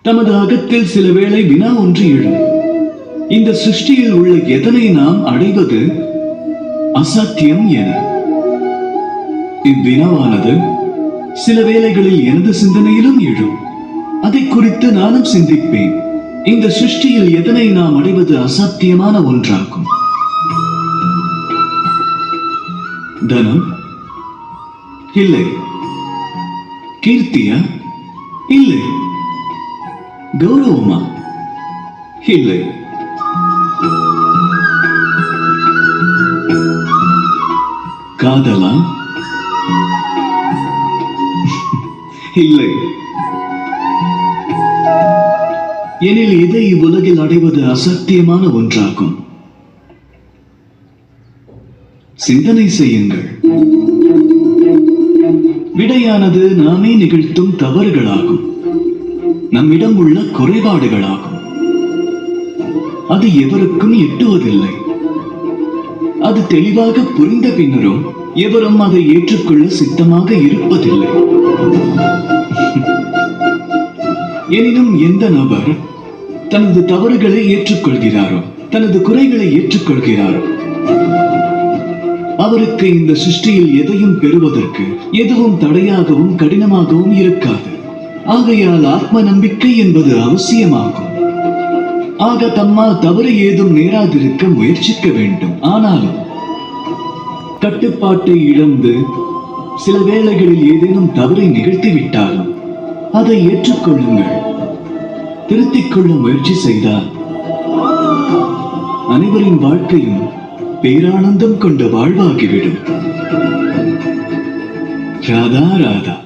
தமது அகத்தில் சில வேளை வினா ஒன்று எழும். இந்த சிருஷ்டியில் உள்ள எதனை நாம் அடைவது அசாத்தியம் என. இவ்வினாவானது சில வேளைகளில் எனது சிந்தனையிலும் எழும். அதை குறித்து நானும் சிந்திப்பேன். இந்த சிருஷ்டியில் எதனை நாம் அடைவது அசாத்தியமான ஒன்றாகும். தனம்? இல்லை. கீர்த்தியா? இல்லை. கௌரவமா? இல்லை. காதலா? இல்லை. எனில் இதை இவ்வுலகில் அடைவது அசாத்தியமான ஒன்றாகும். சிந்தனை செய்யுங்கள். விடையானது நாமே நிகழ்த்தும் தவறுகளாகும், நம்மிடம் உள்ள குறைபாடுகளாகும். அது எவருக்கும் எட்டுவதில்லை. அது தெளிவாக புரிந்த பின்னரும் எவரும் அதை ஏற்றுக்கொள்ள சித்தமாக இருப்பதில்லை. எனினும் எந்த நபர் தனது தவறுகளை ஏற்றுக்கொள்கிறாரோ, தனது குறைகளை ஏற்றுக்கொள்கிறாரோ, அவருக்கு இந்த சிருஷ்டியில் எதையும் பெறுவதற்கு எதுவும் தடையாகவும் கடினமாகவும் இருக்காது. ஆகையால் ஆத்ம நம்பிக்கை என்பது அவசியமாகும். ஆக தம்மால் தவறு ஏதும் நேராதிருக்க முயற்சிக்க வேண்டும். ஆனாலும் கட்டுப்பாட்டை இழந்து சில வேளைகளில் ஏதேனும் தவறை நிகழ்த்திவிட்டாலும் அதை ஏற்றுக்கொள்ளுங்கள். திருத்திக் கொள்ள முயற்சி செய்தால் அனைவரின் வாழ்க்கையும் பேரானந்தம் கொண்ட வாழ்வாகிவிடும். ராதா ராதா.